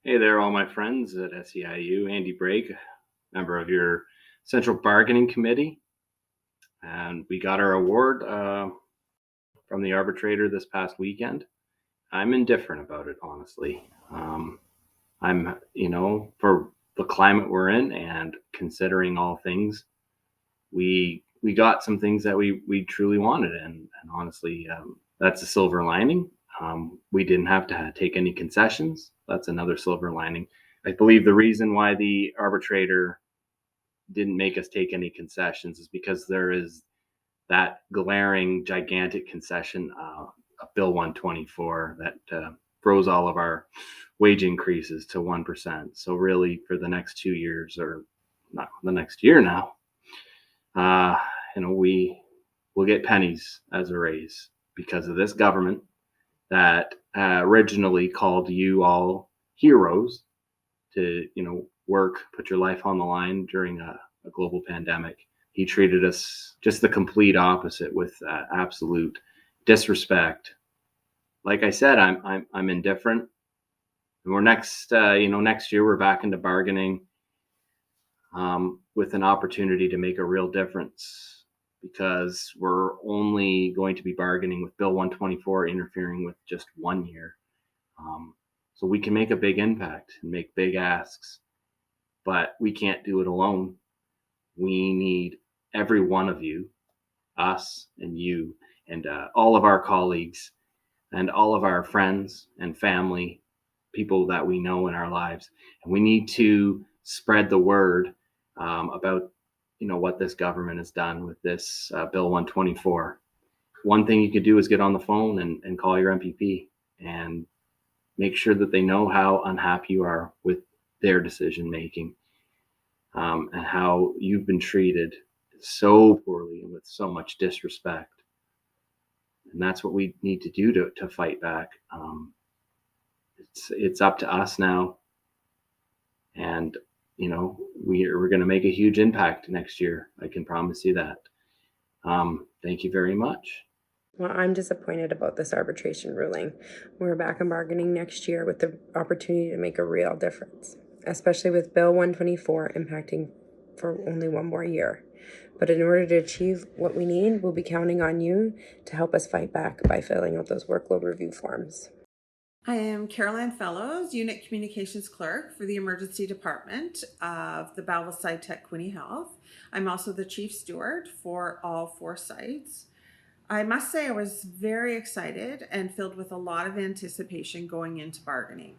Hey there, all my friends at SEIU. Andy Brake, member of your Central Bargaining Committee. And we got our award from the arbitrator this past weekend. I'm indifferent about it, honestly. For the climate we're in and considering all things, we got some things that we truly wanted. And honestly, that's a silver lining. We didn't have to take any concessions. That's another silver lining. I believe the reason why the arbitrator didn't make us take any concessions is because there is that glaring, gigantic concession, Bill 124, that froze all of our wage increases to 1%. So really, for the next 2 years, or not the next year now, uh, we will get pennies as a raise because of this government that originally called you all heroes to, work, put your life on the line during a global pandemic. He treated us just the complete opposite with absolute disrespect. Like I said, I'm indifferent. And we're next year we're back into bargaining with an opportunity to make a real difference, because we're only going to be bargaining with Bill 124 interfering with just 1 year. So we can make a big impact and make big asks, but we can't do it alone. We need every one of you, us and you, and all of our colleagues and all of our friends and family, people that we know in our lives. And we need to spread the word about what this government has done with this Bill 124. One thing you could do is get on the phone and call your MPP and make sure that they know how unhappy you are with their decision making, and how you've been treated so poorly and with so much disrespect. And that's what we need to do to fight back. It's up to us now, and we're going to make a huge impact next year. I can promise you that. Thank you very much. Well, I'm disappointed about this arbitration ruling. We're back in bargaining next year with the opportunity to make a real difference, especially with Bill 124 impacting for only 1 more year. But in order to achieve what we need, we'll be counting on you to help us fight back by filling out those workload review forms. I am Caroline Fellows, Unit Communications Clerk for the Emergency Department of the Belleville SciTech Quinte Health. I'm also the Chief Steward for all 4 sites. I must say I was very excited and filled with a lot of anticipation going into bargaining.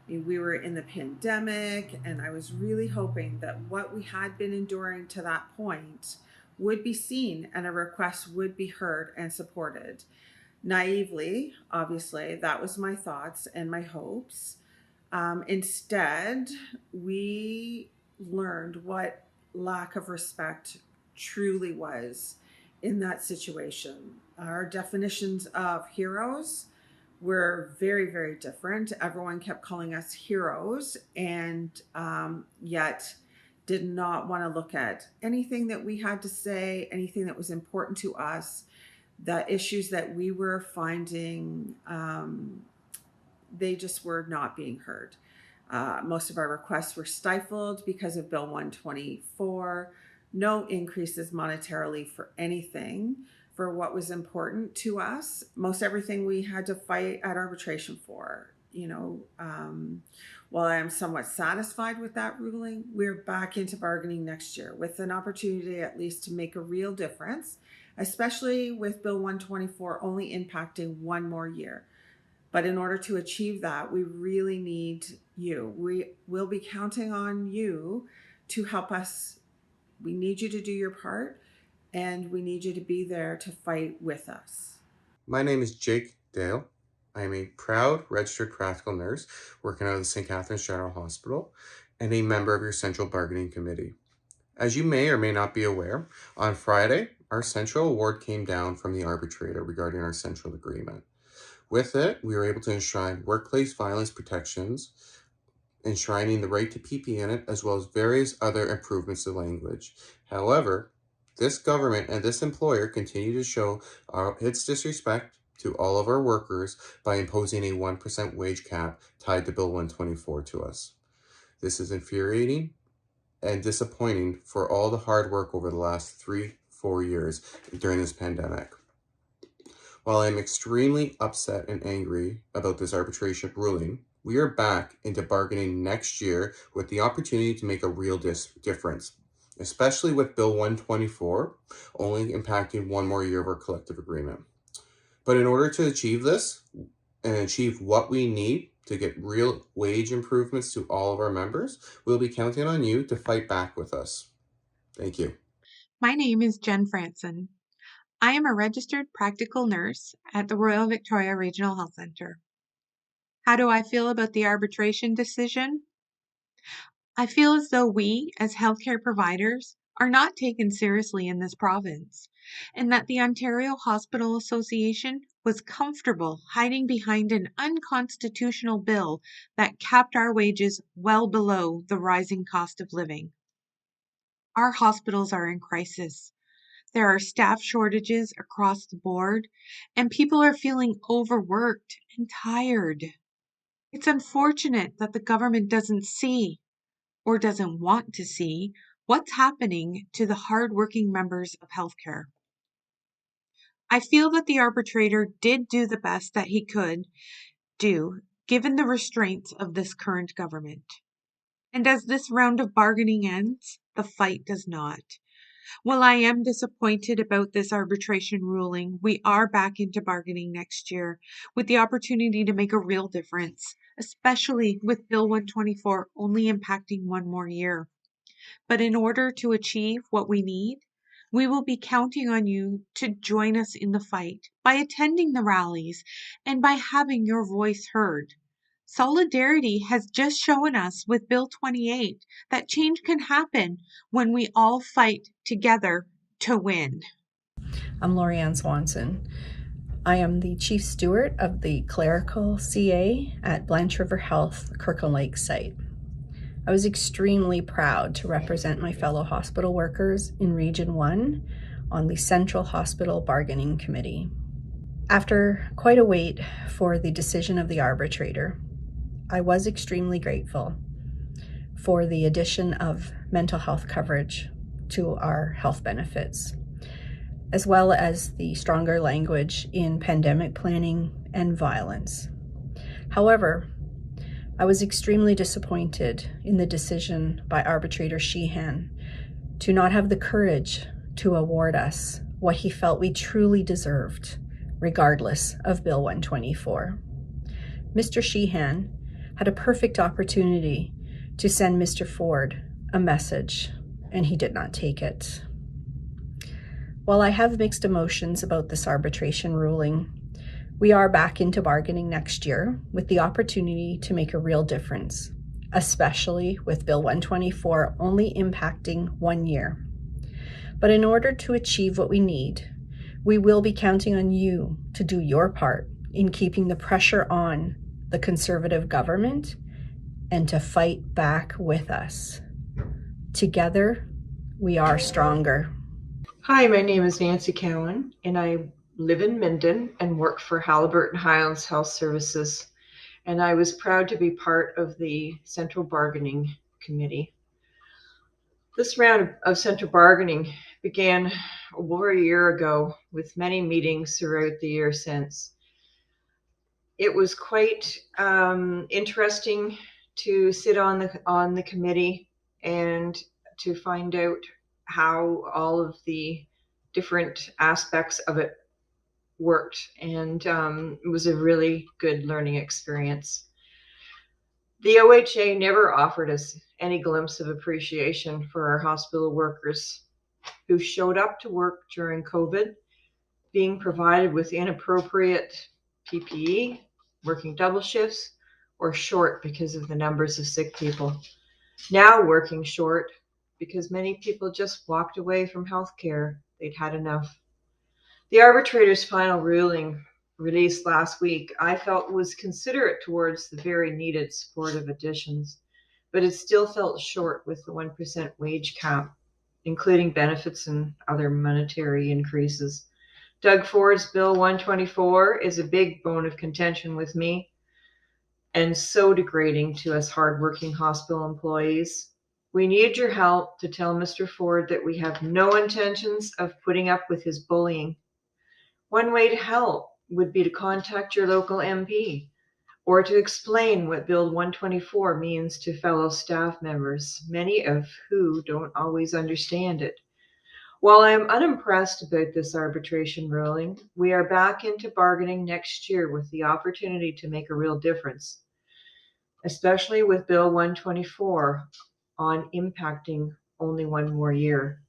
We were in the pandemic, and I was really hoping that what we had been enduring to that point would be seen and a request would be heard and supported. Naively, obviously, that was my thoughts and my hopes. Instead, we learned what lack of respect truly was in that situation. Our definitions of heroes were very, very different. Everyone kept calling us heroes, and yet did not want to look at anything that we had to say, anything that was important to us, the issues that we were finding, they just were not being heard. Most of our requests were stifled because of Bill 124. No increases monetarily for anything for what was important to us. Most everything we had to fight at arbitration for. While I am somewhat satisfied with that ruling, we're back into bargaining next year with an opportunity at least to make a real difference, especially with Bill 124 only impacting 1 more year. But in order to achieve that, we really need you. We will be counting on you to help us. We need you to do your part, and we need you to be there to fight with us. My name is Jake Dale. I am a proud registered practical nurse working out of the St. Catharines General Hospital and a member of your Central Bargaining Committee. As you may or may not be aware, on Friday, our central award came down from the arbitrator regarding our central agreement. With it, we were able to enshrine workplace violence protections, enshrining the right to PPE in it, as well as various other improvements to language. However, this government and this employer continue to show its disrespect to all of our workers by imposing a 1% wage cap tied to Bill 124 to us. This is infuriating and disappointing for all the hard work over the last 3-4 years during this pandemic. While I am extremely upset and angry about this arbitration ruling, we are back into bargaining next year with the opportunity to make a real difference, especially with Bill 124 only impacting one more year of our collective agreement. But in order to achieve this and achieve what we need to get real wage improvements to all of our members, we'll be counting on you to fight back with us. Thank you. My name is Jen Franson. I am a registered practical nurse at the Royal Victoria Regional Health Centre. How do I feel about the arbitration decision? I feel as though we, as healthcare providers, are not taken seriously in this province, and that the Ontario Hospital Association was comfortable hiding behind an unconstitutional bill that capped our wages well below the rising cost of living. Our hospitals are in crisis. There are staff shortages across the board, and people are feeling overworked and tired. It's unfortunate that the government doesn't see or doesn't want to see what's happening to the hardworking members of healthcare. I feel that the arbitrator did do the best that he could do, given the restraints of this current government. And as this round of bargaining ends, the fight does not. While I am disappointed about this arbitration ruling, we are back into bargaining next year with the opportunity to make a real difference, especially with Bill 124 only impacting one more year. But in order to achieve what we need, we will be counting on you to join us in the fight by attending the rallies and by having your voice heard. Solidarity has just shown us with Bill 28 that change can happen when we all fight together to win. I'm Loriann Swanson. I am the Chief Steward of the Clerical CA at Blanche River Health Kirkland Lake site. I was extremely proud to represent my fellow hospital workers in Region 1 on the Central Hospital Bargaining Committee. After quite a wait for the decision of the arbitrator, I was extremely grateful for the addition of mental health coverage to our health benefits, as well as the stronger language in pandemic planning and violence. However, I was extremely disappointed in the decision by Arbitrator Sheehan to not have the courage to award us what he felt we truly deserved, regardless of Bill 124. Mr. Sheehan had a perfect opportunity to send Mr. Ford a message, and he did not take it. While I have mixed emotions about this arbitration ruling, we are back into bargaining next year with the opportunity to make a real difference, especially with Bill 124 only impacting 1 year. But in order to achieve what we need, we will be counting on you to do your part in keeping the pressure on the Conservative government and to fight back with us. Together, we are stronger. Hi, my name is Nancy Cowan, and I live in Minden and work for Haliburton Highlands Health Services. And I was proud to be part of the Central Bargaining Committee. This round of Central Bargaining began over a year ago with many meetings throughout the year since. It was quite interesting to sit on the committee and to find out how all of the different aspects of it worked, and it was a really good learning experience. The OHA never offered us any glimpse of appreciation for our hospital workers who showed up to work during COVID, being provided with inappropriate PPE, working double shifts, or short because of the numbers of sick people. Now working short because many people just walked away from healthcare. They'd had enough. The arbitrator's final ruling, released last week, I felt was considerate towards the very needed supportive additions, but it still felt short with the 1% wage cap, including benefits and other monetary increases. Doug Ford's Bill 124 is a big bone of contention with me and so degrading to us hardworking hospital employees. We need your help to tell Mr. Ford that we have no intentions of putting up with his bullying. One way to help would be to contact your local MP or to explain what Bill 124 means to fellow staff members, many of who don't always understand it. While I am unimpressed about this arbitration ruling, we are back into bargaining next year with the opportunity to make a real difference, especially with Bill 124 on impacting only one more year.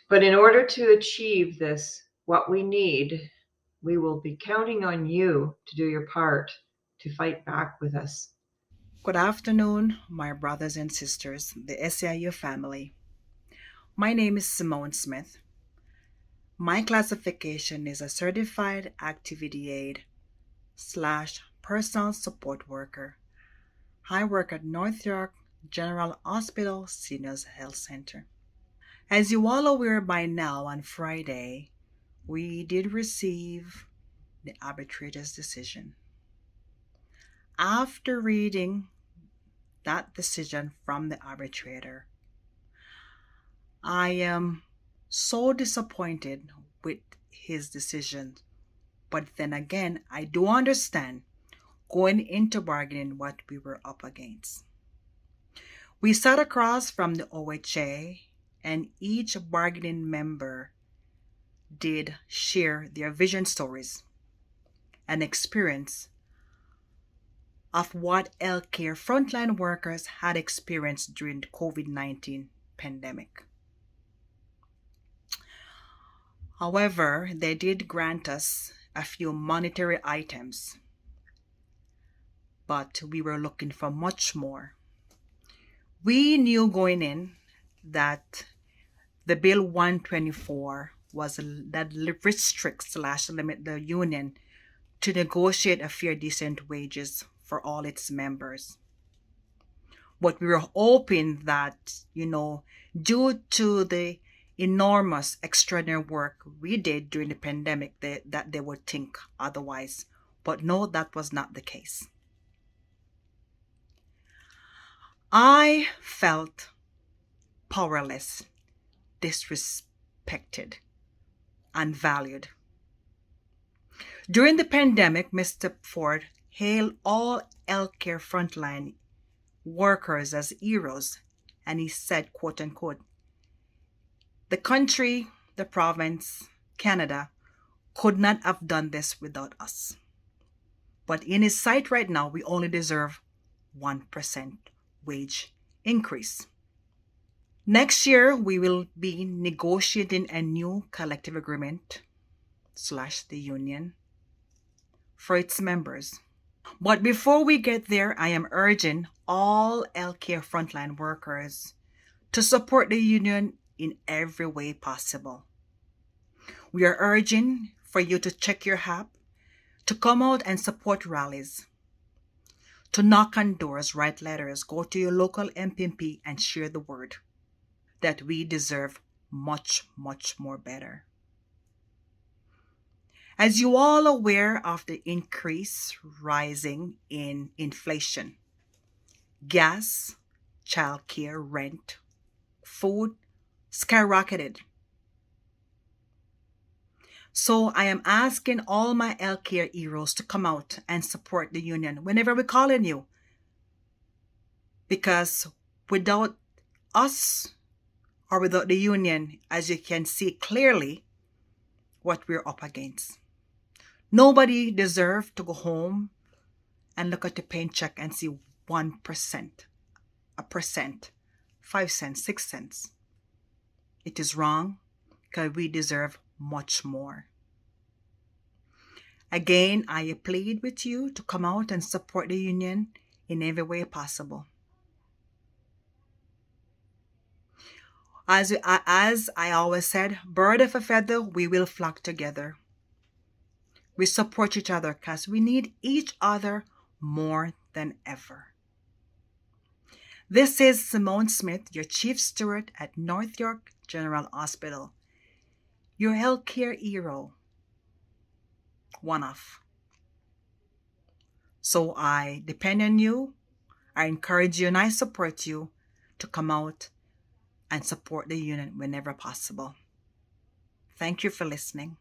But in order to achieve this, what we need, we will be counting on you to do your part to fight back with us. Good afternoon, my brothers and sisters, the SEIU family. My name is Simone Smith. My classification is a certified activity aid / personal support worker. I work at North York General Hospital Seniors Health Center. As you all aware by now, on Friday, we did receive the arbitrator's decision. After reading that decision from the arbitrator, I am so disappointed with his decision. But then again, I do understand going into bargaining what we were up against. We sat across from the OHA, and each bargaining member did share their vision stories and experience of what healthcare frontline workers had experienced during the COVID-19 pandemic. However, they did grant us a few monetary items, but we were looking for much more. We knew going in that the Bill 124 that restricts / limit the union to negotiate a fair, decent wages for all its members. But we were hoping that, due to the enormous extraordinary work we did during the pandemic, that they would think otherwise. But no, that was not the case. I felt powerless, disrespected, unvalued. During the pandemic, Mr. Ford hailed all healthcare frontline workers as heroes, and he said, quote unquote, the country, the province, Canada, could not have done this without us. But in his sight right now, we only deserve 1% wage increase. Next year, we will be negotiating a new collective agreement / the union for its members. But before we get there, I am urging all healthcare frontline workers to support the union in every way possible. We are urging for you to check your app, to come out and support rallies, to knock on doors, write letters, go to your local MPP and share the word that we deserve much, much more better. As you all are aware of the increase rising in inflation, gas, childcare, rent, food skyrocketed. So I am asking all my healthcare heroes to come out and support the union whenever we call on you. Because without us or without the union, as you can see clearly what we're up against. Nobody deserves to go home and look at the paycheck and see 1%, a percent, 5 cents, 6 cents. It is wrong because we deserve much more. Again, I plead with you to come out and support the union in every way possible. As I always said, bird of a feather, we will flock together. We support each other because we need each other more than ever. This is Simone Smith, your Chief Steward at North York General Hospital, your healthcare hero, one-off. So I depend on you, I encourage you, and I support you to come out and support the union whenever possible. Thank you for listening.